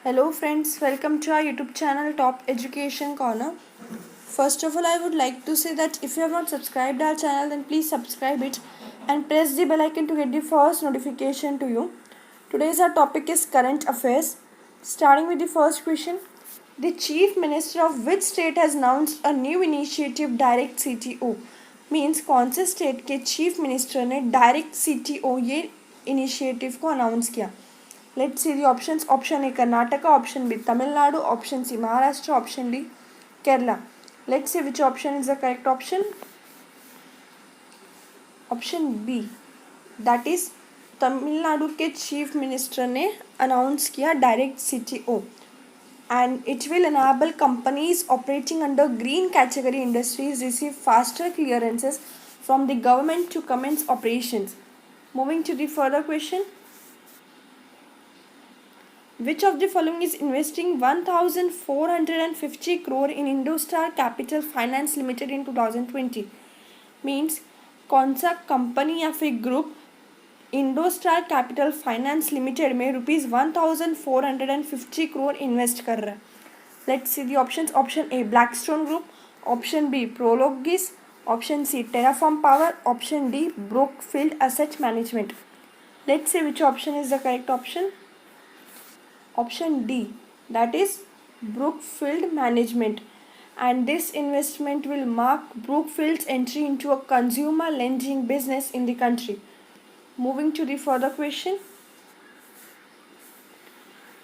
Hello friends, welcome to our YouTube channel Top Education Corner. First of all, I would like to say that if you have not subscribed our channel, then please subscribe it and press the bell icon to get the first notification to you. Today's our topic is current affairs. Starting with the first question, the Chief Minister of which state has announced a new initiative Direct CTO? Means कौन से state के chief minister ने direct CTO ये initiative को announce किया? Let's see the options. Option A Karnataka, option B Tamil Nadu, option C Maharashtra, option D Kerala. Let's see which option is the correct option. Option B, that is Tamil Nadu के chief minister ने announce किया direct CTO and it will enable companies operating under green category industries receive faster clearances from the government to commence operations. Moving to the further question. Which of the following is investing 1,450 crore in Indostar Capital Finance Limited in 2020? Means कौन सा company या फिर group IndoStar Capital Finance Limited में ₹1,450 crore invest कर रहा है? Let's see the options. Option A Blackstone Group, option B Prologis, option C Terraform Power, option D Brookfield Asset Management. Let's see which option is the correct option. Option D, that is Brookfield Management, and this investment will mark Brookfield's entry into a consumer lending business in the country. Moving to the further question.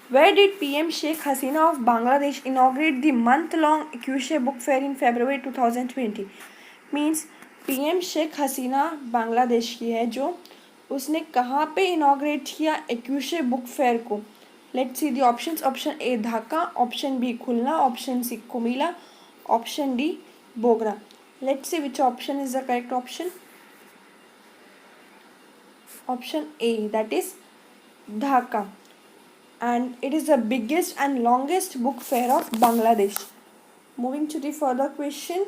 Where did PM Sheikh Hasina of Bangladesh inaugurate the month-long Equishe Book Fair in February 2020? Means PM Sheikh Hasina Bangladesh की है जो उसने कहाँ पे inaugurate किया एक्यूशे book fair को? Let's see the options. Option A Dhaka, option B Khulna, option C Kumila, option D Bogra. Let's see which option is the correct option. Option A, that is Dhaka, and it is the biggest and longest book fair of Bangladesh. Moving to the further question.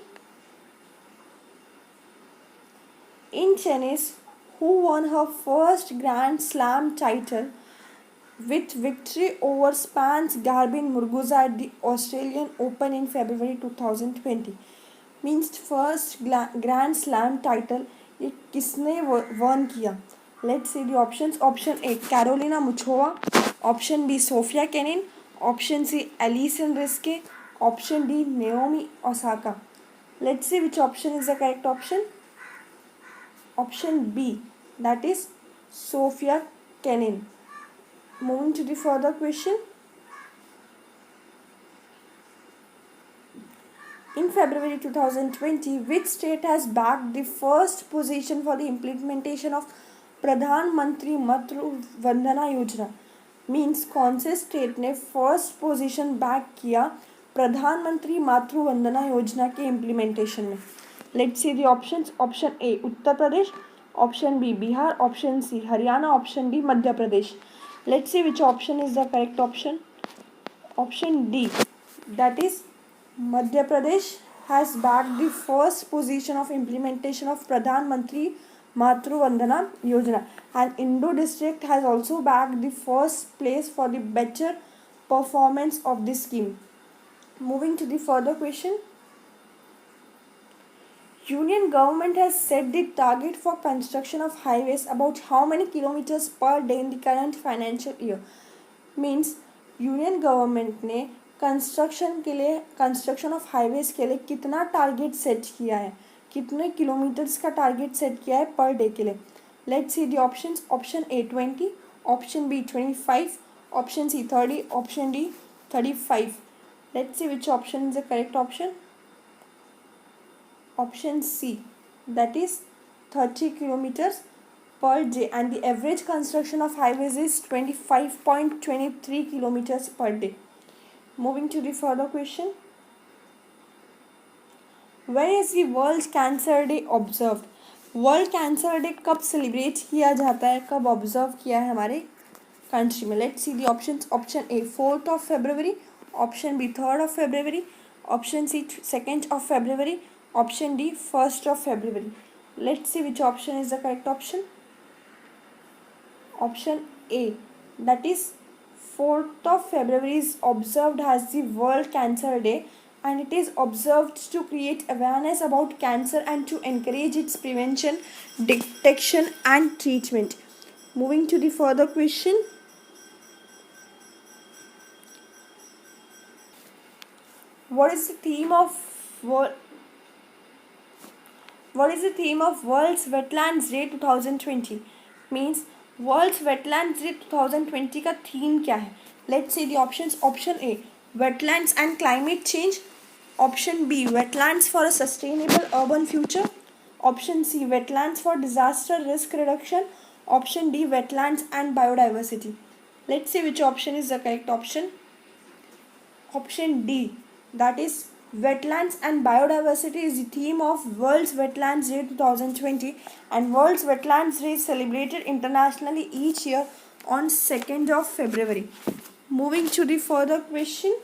In tennis, who won her first Grand Slam title with victory over Spain's Garbine Muguruza at the Australian Open in February 2020? Means first grand slam title ये किसने won किया? Let's see the options. Option A Karolina Muchova, option B Sofia Kenin, option C Alison Riske, option D Naomi Osaka. Let's see which option is the correct option. Option B, that is Sofia Kenin. Moving to the further question. In February 2020, which state has backed the first position for the implementation of Pradhan Mantri Matru Vandana Yojana? Means कौन से state ने first position back किया प्रधानमंत्री मातृ वंदना योजना के implementation में? Let's see the options. Option A Uttar Pradesh, option B Bihar, option C Haryana, option D Madhya Pradesh. Let's see which option is the correct option. Option D, that is Madhya Pradesh has backed the first position of implementation of Pradhan Mantri Matru Vandana Yojana, and Indo district has also backed the first place for the better performance of this scheme. Moving to the further question. Union government has set the target for construction of highways about how many kilometers per day in the current financial year? Means union government ने construction of highways के लिए कितना target set किया है, कितने kilometres का target set किया है पर डे के लिए? Let's see the options. Option A 20, option B 25, option C 30, option D 35. Let's see which option is the correct option. Option C, that is 30 kilometers per day, and the average construction of highways is 25.23 kilometers per day. Moving to the further question. When is the World Cancer Day observed? World cancer day कब celebrate किया जाता है, कब observe किया है हमारे country में? Let's see the options. Option A 4th of February, option B 3rd of February, option C 2nd of February, option D 1st of February. Let's see which option is the correct option. Option A, that is 4th of February is observed as the World Cancer Day, and it is observed to create awareness about cancer and to encourage its prevention, detection and treatment. Moving to the further question. What is the theme of World's Wetlands Day 2020? Means World's Wetlands Day 2020 का theme क्या है? Let's see the options. Option A, wetlands and climate change. Option B, wetlands for a sustainable urban future. Option C, wetlands for disaster risk reduction. Option D, wetlands and biodiversity. Let's see which option is the correct option. Option D, that is wetlands and biodiversity, is the theme of World's Wetlands Day 2020, and World's Wetlands Day is celebrated internationally each year on 2nd of February. Moving to the further question.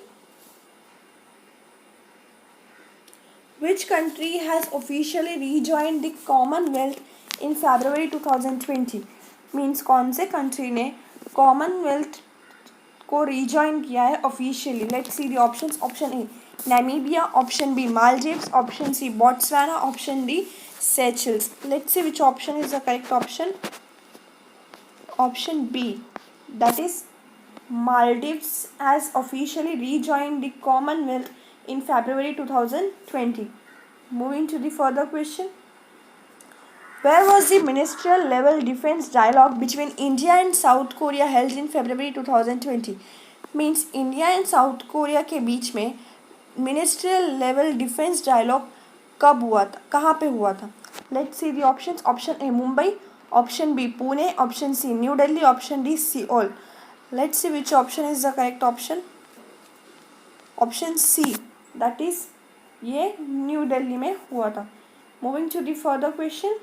Which country has officially rejoined the Commonwealth in February 2020? Means कौन से country ने Commonwealth को rejoin किया है officially? Let's see the options. Option A, Namibia. Option B, Maldives. Option C, Botswana. Option D, Seychelles. Let's see which option is the correct option. Option B, that is Maldives has officially rejoined the Commonwealth in February 2020. Moving to the further question. Where was the ministerial level defense dialogue between India and South Korea held in February 2020? Means India and South Korea के बीच में ministerial level defense dialogue कब हुआ था, कहाँ पे हुआ था? Let's see the options. Option A, Mumbai. Option B, Pune. Option C, New Delhi. Option D, Seoul. Let's see which option is the correct option. Option C, that is ये न्यू दिल्ली में हुआ था. Moving to the further question.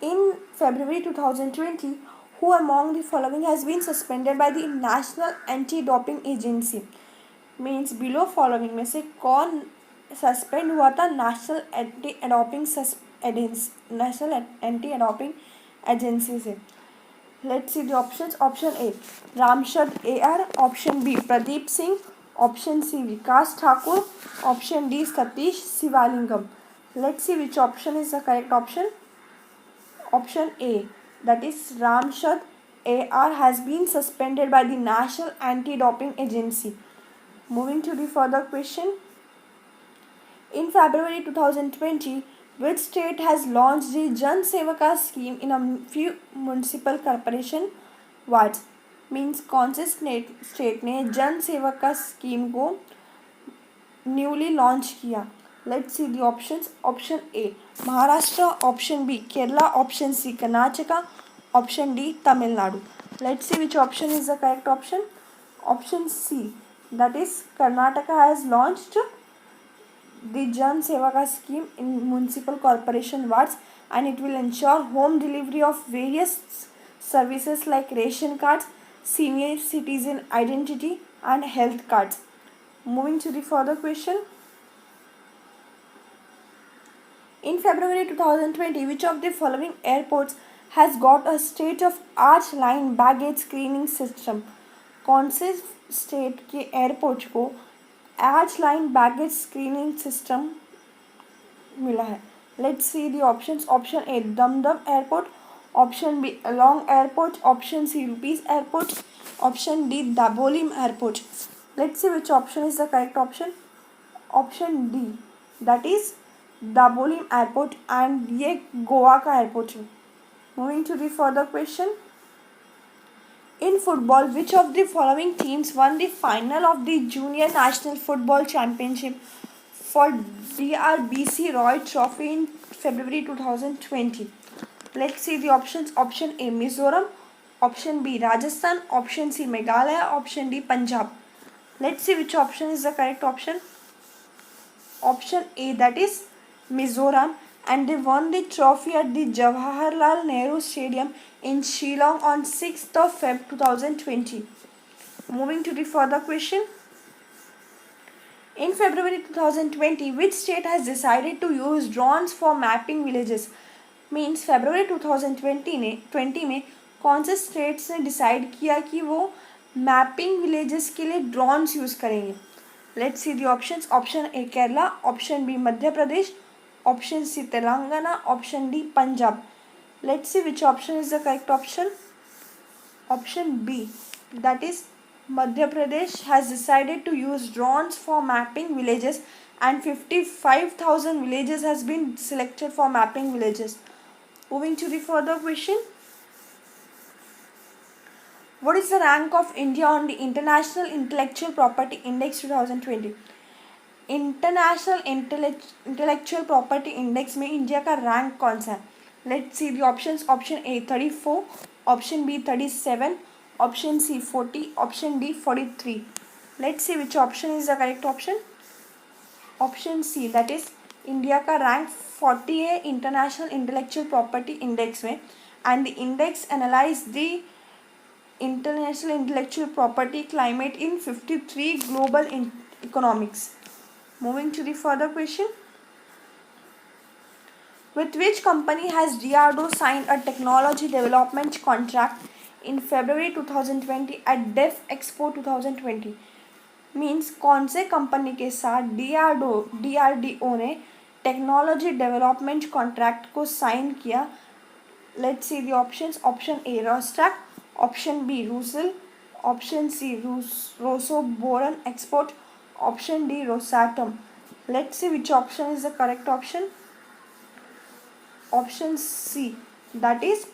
In February 2020, who among the following has been suspended by the National Anti-Doping Agency? Means below following में से कौन suspend हुआ था national anti doping agency से? Let's see the options. Option A, Ramshad AR. Option B, Pradeep Singh. Option C, Vikas Thakur. Option D, Satish Sivalingam. Let's see which option is the correct option. Option A, that is Ramshad AR has been suspended by the National Anti-Doping Agency. Moving to the further question. In February 2020, which state has launched the Jan Sevaka scheme in a few municipal corporation wards? Means कौन से state ने जन सेवका scheme को newly launch किया? Let's see the options. Option A, Maharashtra. Option B, Kerala. Option C, Karnataka. Option D, Tamil Nadu. Let's see which option is the correct option. Option C, that is Karnataka has launched the Jan Sevaka scheme in municipal corporation wards, and it will ensure home delivery of various services like ration cards, senior citizen identity and health cards. Moving to the further question. In February 2020, which of the following airports has got a state-of-art line baggage screening system? कौन से state के airport को arch line baggage screening system मिला है? Let's see the options. Option A, Dum Dum airport. Option B, Along airport. Option C, Rupsi airport. Option D, Dabolim airport. Let's see which option is the correct option. Option D, that is Dabolim airport, and ये गोवा का airport है. Moving to the further question. In football, which of the following teams won the final of the Junior National Football Championship for DRBC Roy Trophy in February 2020? Let's see the options. Option A, Mizoram. Option B, Rajasthan. Option C, Meghalaya. Option D, Punjab. Let's see which option is the correct option. Option A, that is Mizoram, and they won the trophy at the Jawaharlal Nehru Stadium in Shillong on 6th of Feb 2020. Moving to the further question. In February 2020, which state has decided to use drones for mapping villages? Means February 2020 में कौन से states ने decide किया कि वो mapping villages के लिए drones use करेंगे? Let's see the options. Option A Kerala, option B Madhya Pradesh, option C Telangana, option D Punjab. Let's see which option is the correct option. Option B, that is Madhya Pradesh has decided to use drones for mapping villages and 55,000 villages has been selected for mapping villages. Moving to the further question. What is the rank of India on the International Intellectual Property Index 2020? International intellectual property index में India का rank कौन सा है? Let's see the options. Option A 34, option B 37, option C 40, option D 43. Let's see which option is the correct option. Option C, that is India का rank 40 है international intellectual property index में. And the index analyse the international intellectual property climate in 53 global economics. Moving to the further question. With which company has DRDO signed a technology development contract in February 2020 at DEF Expo 2020? Means कौन से company के साथ DRDO ने technology development contract को sign किया? Let's see the options. Option A Rostec, option B Rusal, option C Rosoboronexport, option D Rosatom. Let's see which option is the correct option. Option C, that is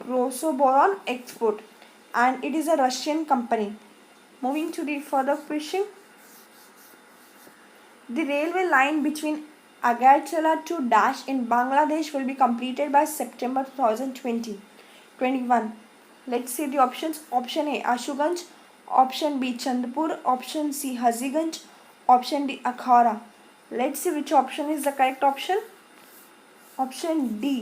Rosoboron Export, and it is a Russian company. Moving to the further question. The railway line between Agartala to Dash in Bangladesh will be completed by September 2021. Let's see the options. Option A Ashuganj, option B Chandpur, option C Haziganj, option D Akhara. Let's see which option is the correct option. Option D,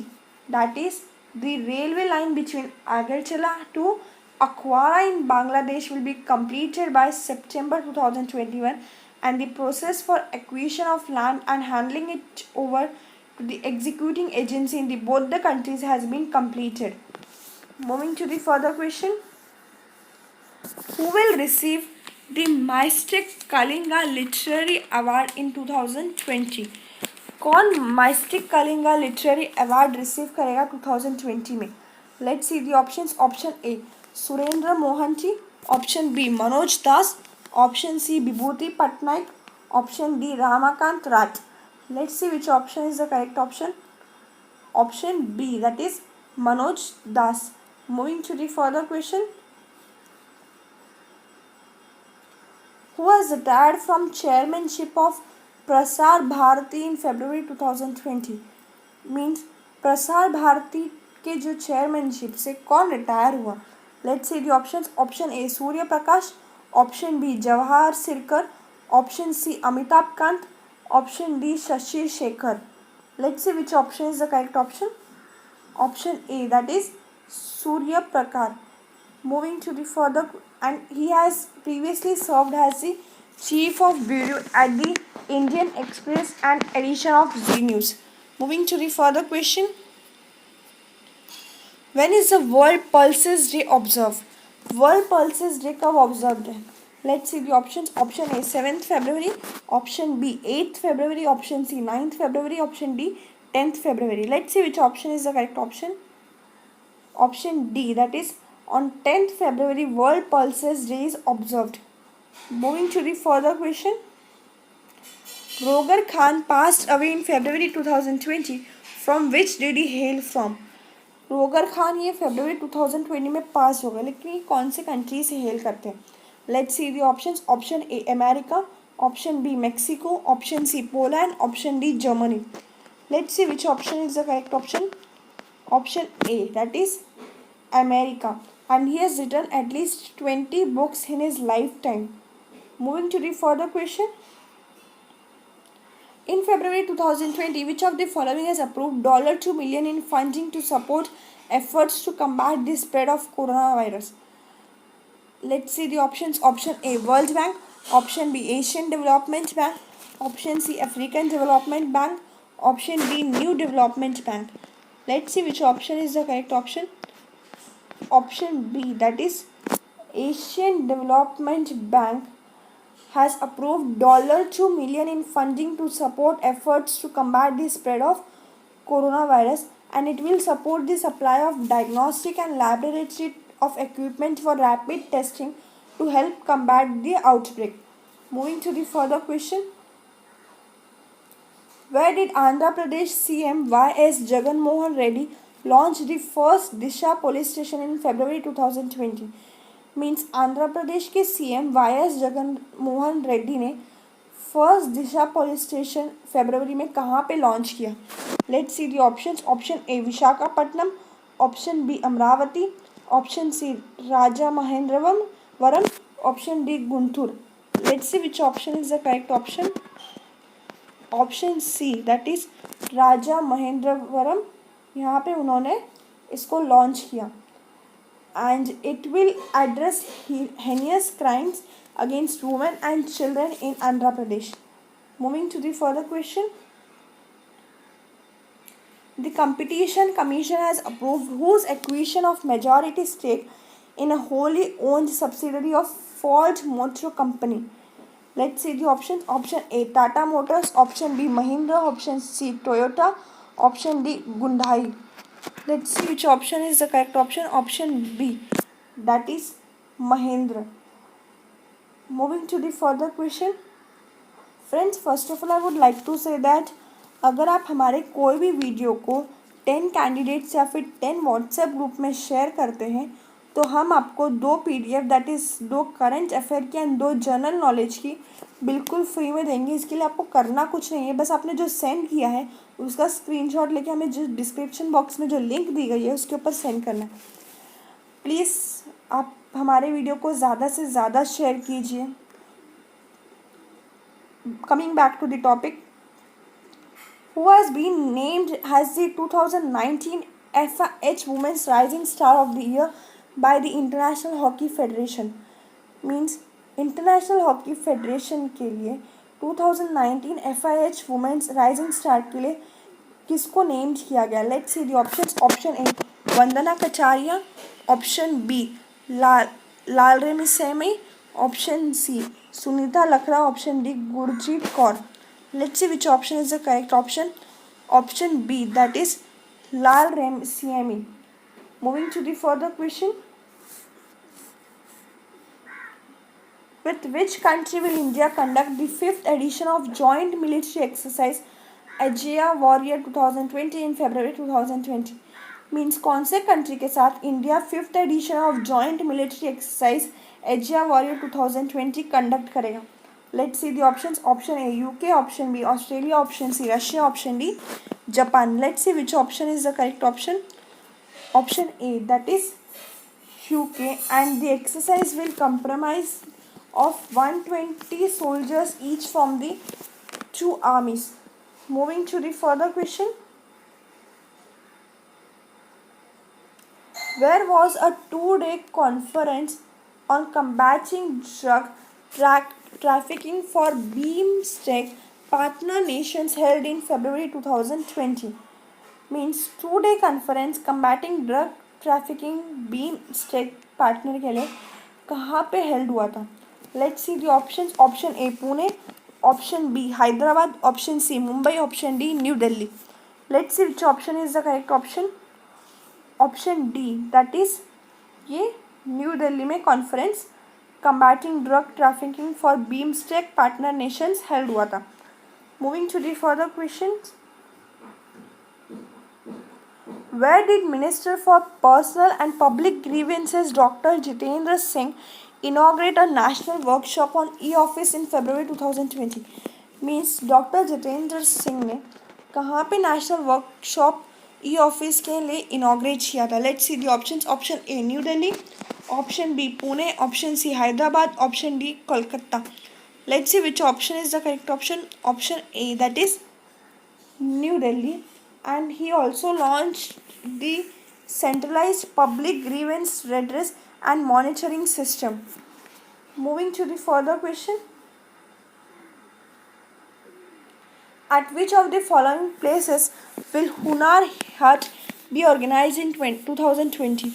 that is the railway line between Agartala to Akhara in Bangladesh will be completed by September 2021, and the process for acquisition of land and handling it over to the executing agency in both the countries has been completed. Moving to the further question. Who will receive the Mystic Kalinga Literary Award in 2020? कौन Mystic Kalinga Literary Award receive करेगा 2020 में? Let's see the options. Option A Surendra Mohan ji, option B Manoj Das, option C Vibhuti Patnaik, option D Ramakant Raj. Let's see which option is the correct option. Option B, that is Manoj Das. Moving to the further question. Who has retired from chairmanship of Prasar Bharati in February 2020? Means Prasar Bharati के जो chairmanship से कौन retire हुआ? Let's see the options. Option A Surya Prakash, option B Jawahar Sircar, option C Amitabh Kant, option D Shashi Shekhar. Let's see which option is the correct option. Option A, that is Surya Prakash. Moving to the further, and he has previously served as the chief of bureau at the Indian Express and edition of Zee News. Moving to the further question. When is the World Pulses Day observed? World Pulses Day कब observed है? Let's see the options. Option A 7th February, option B 8th February, option C 9th February, option D 10th February. Let's see which option is the correct option. Option D, that is on 10th February, World Pulses Day is observed. Moving to the further question. Rogar Khan passed away in February 2020. From which did he hail from? रोगर खान ये फरवरी 2020 में पास हो गए, लेकिन ये कौन से country से हेल करते हैं? Let's see the options. Option A America, option B Mexico, option C Poland, option D Germany. Let's see which option is the correct option. Option A, that is America, and he has written at least 20 books in his lifetime. Moving to the further question. In February 2020, which of the following has approved $2 million in funding to support efforts to combat the spread of coronavirus? Let's see the options. Option A World Bank, option B Asian Development Bank, option C African Development Bank, option D New Development Bank. Let's see which option is the correct option. option B, that is Asian Development Bank has approved $2 million in funding to support efforts to combat the spread of coronavirus, and it will support the supply of diagnostic and laboratory of equipment for rapid testing to help combat the outbreak. Moving to the further question, where did Andhra Pradesh CM Y.S. Jagan Mohan Reddy launch the first Disha police station in February 2020? Means Andhra Pradesh के CM Y S. Jagan Mohan Reddy ने first Disha police station फरवरी में कहाँ पे launch किया? Let's see the options. Option A Visakhapatnam, option B Amaravati, option C Rajamahendravaram, option D Guntur. Let's see which option is the correct option. Option C, that is Rajamahendravaram. यहाँ पे उन्होंने इसको लॉन्च किया, and it will address heinous crimes against women and children in Andhra Pradesh. Moving to the further question, the Competition Commission has approved whose acquisition of majority stake in a wholly owned subsidiary of Ford Motor Company? Let's see the options. Option A, Tata Motors, option B, Mahindra, option C, Toyota, option D, Hyundai. Let's see which option is the correct option. Option B, that is Mahindra. Moving to the further question, friends, first of all I would like to say that अगर आप हमारे कोई भी video को 10 candidates या फिर 10 WhatsApp group में share करते हैं तो हम आपको 2 PDF, that is 2 current affair की एंड 2 जनरल नॉलेज की बिल्कुल फ्री में देंगे. इसके लिए आपको करना कुछ नहीं है, बस आपने जो सेंड किया है उसका स्क्रीनशॉट लेके हमें जो डिस्क्रिप्शन बॉक्स में जो लिंक दी गई है उसके ऊपर सेंड करना है. प्लीज़ आप हमारे वीडियो को ज़्यादा से ज़्यादा शेयर कीजिए. Coming back to the topic, who has been named as the 2019 FIH Women's Rising Star of the Year by the International Hockey Federation? Means international hockey federation के लिए 2019 FIH वुमेंस राइजिंग स्टार के लिए किसको named किया गया? Let's see the options. Option A Vandana Kataria, option B Lalremsiami, option C Sunita Lakra, option D Gurjit Kaur. Let's see which option is the correct option. Option B, that is Lalrem CME. Moving to the further question, with which country will India conduct the 5th edition of joint military exercise Ajaya Warrior 2020 in February 2020? Means कौन से country के साथ India 5th edition of joint military exercise Ajeya warrior 2020 conduct करेगा? Let's see the options. Option A UK, option B Australia, option C Russia, option D Japan. Let's see which option is the correct option. Option A, that is UK, and the exercise will comprise of 120 soldiers each from the 2 armies. Moving to the further question, where was a 2-day conference on combating drug trafficking for BIMSTEC partner nations held in February 2020? Means 2-day conference combating drug trafficking BIMSTEC partner के लिए कहाँ पे held हुआ था? Let's see the options. Option A Pune, option B Hyderabad, option C Mumbai, option D New Delhi. Let's see which option is the correct option. Option D, that is ये न्यू दिल्ली में conference combating drug trafficking for BIMSTEC partner nations held हुआ था. Moving to the further questions, where did Minister for Personal and Public Grievances Dr. Jitendra Singh inaugurate a national workshop on e-office in February 2020? Means doctor Jitendra Singh ने कहाँ पे national workshop e-office के लिए inaugurate किया था? Let's see the options. Option A New Delhi, option B Pune, option C Hyderabad, option D Kolkata. Let's see which option is the correct option. Option A, that is New Delhi, and he also launched the centralised public grievance redress and monitoring system. Moving to the further question, at which of the following places will Hunar Haat be organized in 2020?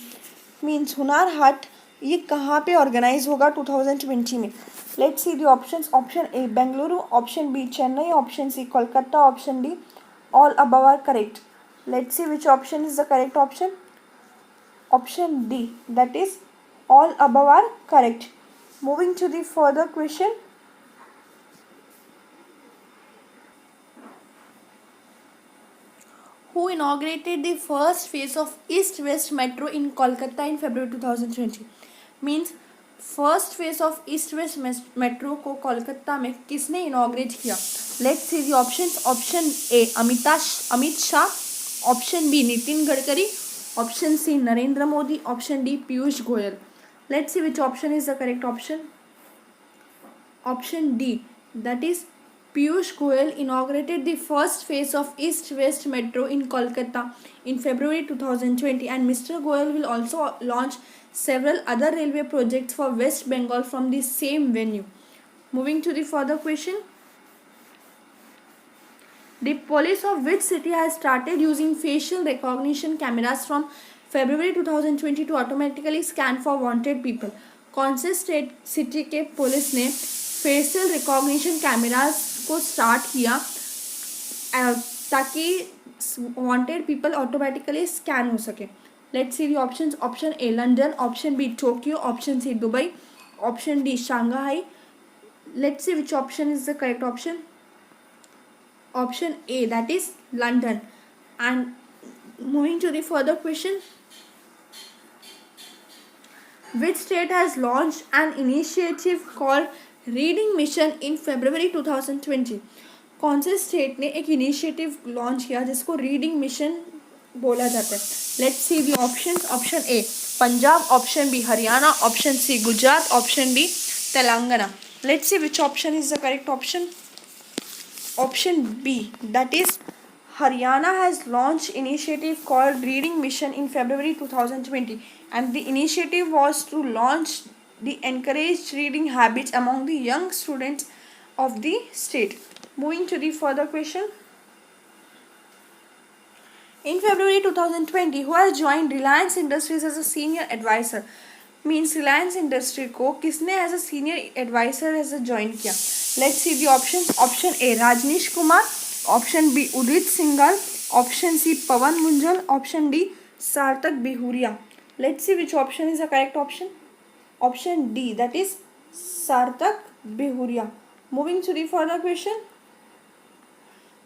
Means Hunar Haat ये कहाँ पे organise होगा 2020 में. Let's see the options. Option A Bengaluru, option B Chennai, option C Kolkata, option D all above are correct. Let's see which option is the correct option. Option D, that is all above are correct. Moving to the further question. Who inaugurated the first phase of East West Metro in Kolkata in February 2020? Means first phase of east west metro को कोलकाता में किसने inaugurate किया? Let's see the options. Option A Amit Shah, option B Nitin Gadkari, option C Narendra Modi, option D Piyush Goyal. Let's see which option is the correct option. Option D, that is Piyush Goyal inaugurated the first phase of East-West Metro in Kolkata in February 2020, and Mr. Goyal will also launch several other railway projects for West Bengal from the same venue. Moving to the further question. The police of which city has started using facial recognition cameras from February 2020 to automatically scan for wanted people? कौन से state city के police ने facial recognition cameras को start किया ताकि wanted people automatically scan हो सके? Let's see the options. Option A London, option B Tokyo, option C Dubai, option D Shanghai. Let's see which option is the correct option. Option A, that is London. And moving to the further question. Which state has launched an initiative called Reading Mission in February 2020? कौन से state ने एक initiative launch किया जिसको reading mission बोला जाता है? Let's see the options. Option A Punjab, option B Haryana, option C Gujarat, option D Telangana. Let's see which option is the correct option. Option B, that is Haryana has launched initiative called Reading Mission in February 2020, and the initiative was to launch the encouraged reading habits among the young students of the state. Moving to the further question. In February 2020, who has joined Reliance Industries as a senior advisor? Means Reliance industry को किसने as a senior advisor as a join किया? Let's see the option. Option A Rajnish Kumar, option B Udit Singhal, option C Pawan Munjal, option D Sarthak Behuria. Let's see which option is the correct option. Option D, that is Sarthak Behuria. Moving to the further question.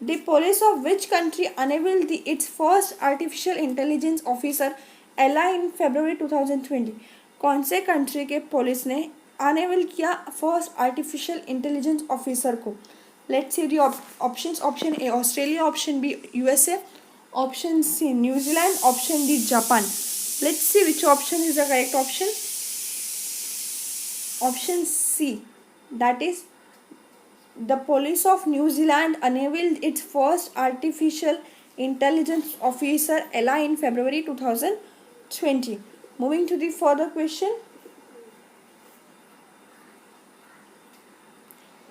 The police of which country unveiled its first artificial intelligence officer Ella in February 2020? कौन से country के police ने unveil किया first artificial intelligence officer को? Let's see the options. Option A Australia, option B USA, option C New Zealand, option D Japan. Let's see which option is the correct option. Option C, that is the police of New Zealand unveiled its first artificial intelligence officer Ella in February 2020. Moving to the further question.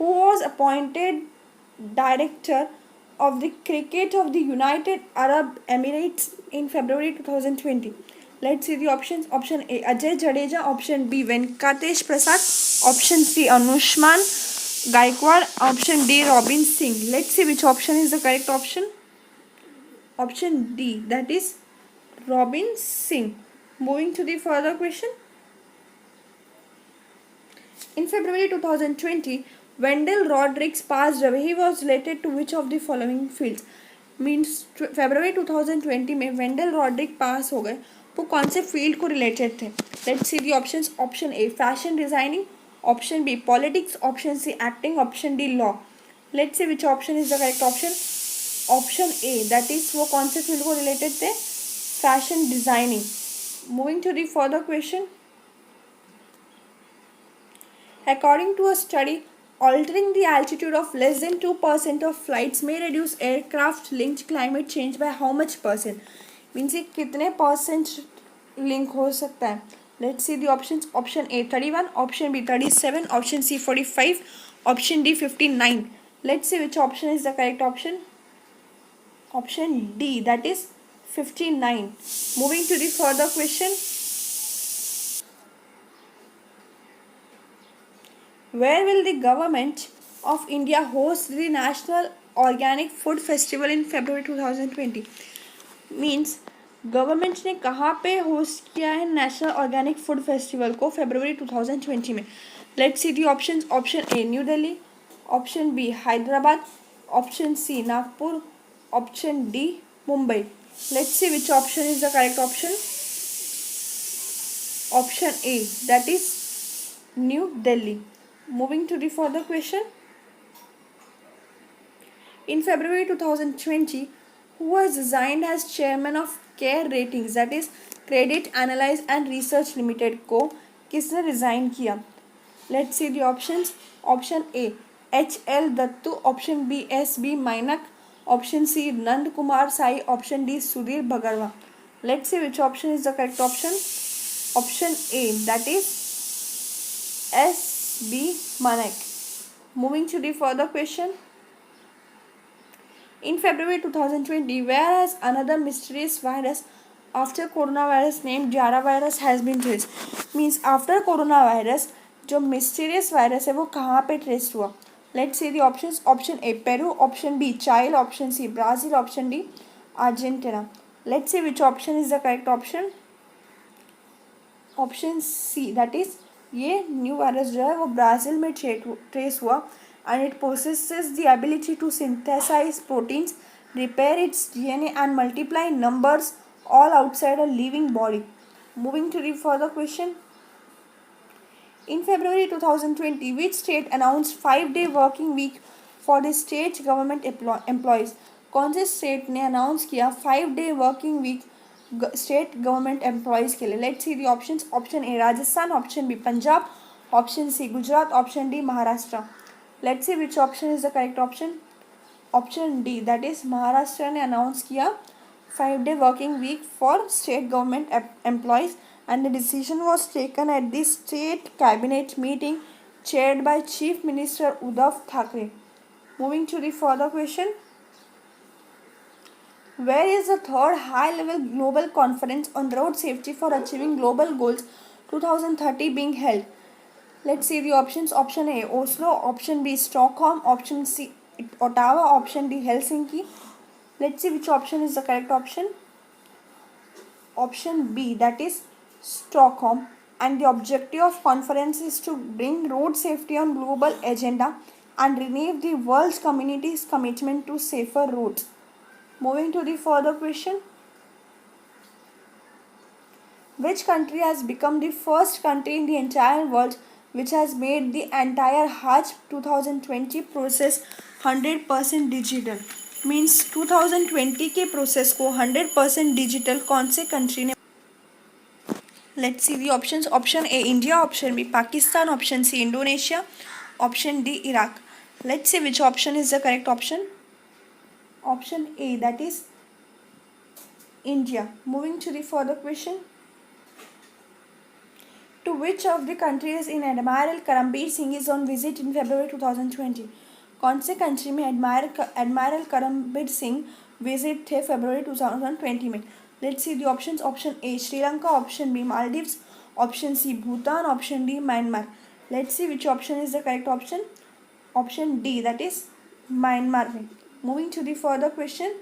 Who was appointed director of the cricket of the United Arab Emirates in February 2020? Let's see the options. Option A Ajay Jadeja, option B Venkatesh Prasad, option C Anushman Gaikwad, option D Robin Singh. Let's see which option is the correct option. Option D, that is Robin Singh. Moving to the further question. In February 2020, Wendell Rodrigues passed away. He was related to which of the following fields? Means February 2020 में Wendell Rodrigues पास हो गए. वो कौन से field को related थे? Let's see the options. Option A fashion designing, option B politics, option C acting, option D law. Let's see which option is the correct option. Option A, that is वो कौन से field को related थे? Fashion designing. Moving to the further question. According to a study, altering the altitude of less than 2% of flights may reduce aircraft linked climate change by how much percent? Means ये कितने percent link हो सकता है? Let's see the options. Option A 31, option B 37, option C 45, option D 59. Let's see which option is the correct option. Option D, that is 59. Moving to the further question. Where will the government of India host the National Organic Food Festival in February 2020? Means government ने कहाँ पे host किया है national organic food festival को फरवरी 2020 में. Let's see the options. Option A New Delhi, option B Hyderabad, option C Nagpur, option D Mumbai. Let's see which option is the correct option. Option A, that is New Delhi. Moving to the further question. In February 2020, who was resigned as chairman of CARE Ratings, that is Credit Analyze and Research Limited को किसने resign किया? Let's see the options. Option A H.L. Dattu, option B S.B. Mainak, option C Nand Kumar Sai, option D Sudhir भगरवा. Let's see which option is the correct option. Option A, that is S.B. Manek. Moving to the further question. In February 2020, whereas another mysterious virus after coronavirus named Jara virus has been traced. Means after coronavirus, जो mysterious virus है वो कहाँ पे trace हुआ? Let's see the options. Option A Peru, option B Chile, option C Brazil, option D Argentina. Let's see which option is the correct option. Option C, that is ये new virus जो है वो Brazil में trace हुआ and it possesses the ability to synthesize proteins, repair its DNA and multiply numbers all outside a living body. Moving to the further question. In February 2020, which state announced 5-day working week for the state government employees? कौन से state ने announce किया 5-day working week state government employees के लिए? Let's see the options. Option A Rajasthan, option B Punjab, option C Gujarat, option D Maharashtra. Let's see which option is the correct option. Option D, that is Maharashtra ने announce किया 5-day working week for state government employees and the decision was taken at the state cabinet meeting chaired by Chief Minister Uddhav Thackeray. Moving to the further question. Where is the third high-level global conference on road safety for achieving global goals 2030 being held? Let's see the options. Option A Oslo, option B Stockholm, option C Ottawa, option D Helsinki. Let's see which option is the correct option. Option B, that is Stockholm, and the objective of conference is to bring road safety on global agenda and renew the world's community's commitment to safer roads. Moving to the further question. Which country has become the first country in the entire world which has made the entire Hajj 2020 process 100% digital? Means 2020 के process को 100% digital कौन से country ने? Let's see the options. Option A India, option B Pakistan, option C Indonesia, option D Iraq. Let's see which option is the correct option. Option A, that is India. Moving to the further question. To which of the countries in Admiral Karambir Singh is on visit in February 2020? कौन से country में admiral Karambir Singh visit थे फरवरी 2020 में? Let's see the options. Option A Sri Lanka, option B Maldives, option C Bhutan, option D Myanmar. Let's see which option is the correct option. Option D, that is Myanmar में. Moving to the further question.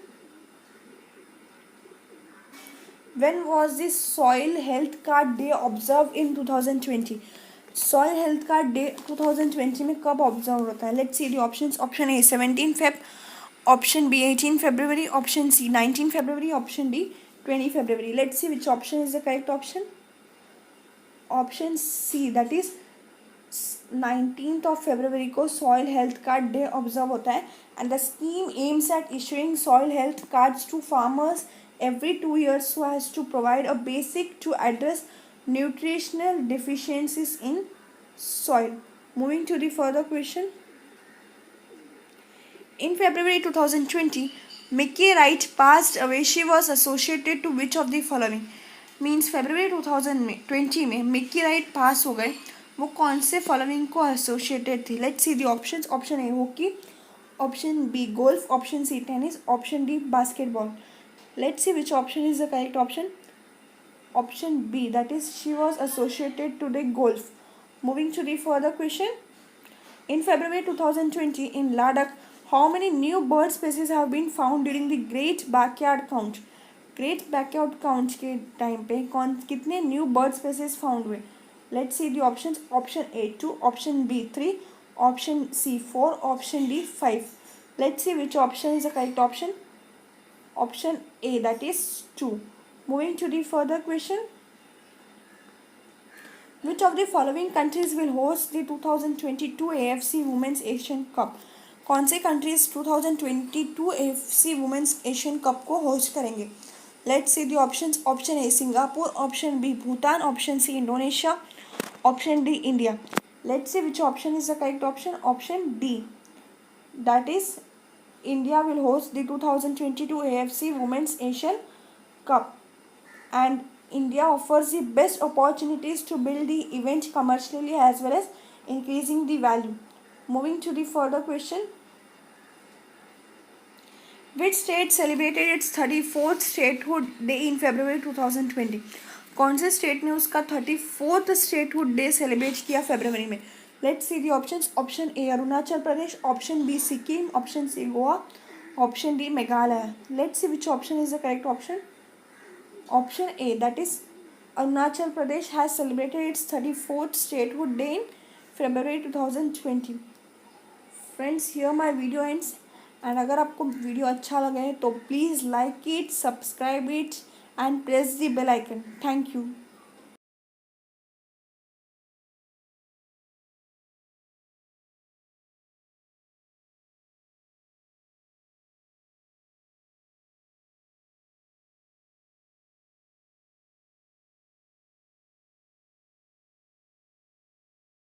When was the Soil Health Card Day observed in 2020? Soil Health Card Day 2020 में कब observe होता है? Let's see the options. Option A 17 Feb, option B 18 February, option C 19 February, option D 20 February. Let's see which option is the correct option. Option C, that is 19th of February को soil health card day observe होता है and the scheme aims at issuing soil health cards to farmers every 2 years so as to provide a basic to address nutritional deficiencies in soil. Moving to the further question. In February 2020, Mickey Wright passed away. She was associated to which of the following? Means February 2020 में Mickey right पास हो गए, वो कौन से following को associated थी? Let's see the options. Option A hockey, option B golf, option C tennis, option D basketball. Let's see which option is the correct option. Option B, that is she was associated to the golf. Moving to the further question. In February 2020 in Ladakh, how many new bird species have been found during the Great Backyard Count? Great backyard count के time पे कौन कितने new bird species found हुए? Let's see the options. Option A 2, option B 3, option C 4, option D 5. Let's see which option is the correct option. Option A, that is 2. Moving to the further question. Which of the following countries will host the 2022 AFC Women's Asian Cup? कौन से countries 2022 AFC Women's Asian Cup को host करेंगे? Let's see the options. Option A Singapore, option B Bhutan, option C Indonesia, option D India. Let's see which option is the correct option. Option D, that is India will host the 2022 AFC Women's Asian Cup, and India offers the best opportunities to build the event commercially as well as increasing the value. Moving to the further question. Which state celebrated its 34th statehood day in February 2020? कौन से state ने उसका 34th statehood day celebrate किया फरवरी में? Let's see the options. Option A Arunachal Pradesh, option B Sikkim, option C Goa, option D Meghalaya. Let's see which option is the correct option. Option A, that is Arunachal Pradesh has celebrated its 34th statehood day in February 2020. Friends, here my video ends. And अगर आपको video अच्छा लगे तो please like it, subscribe it and press the bell icon. Thank you.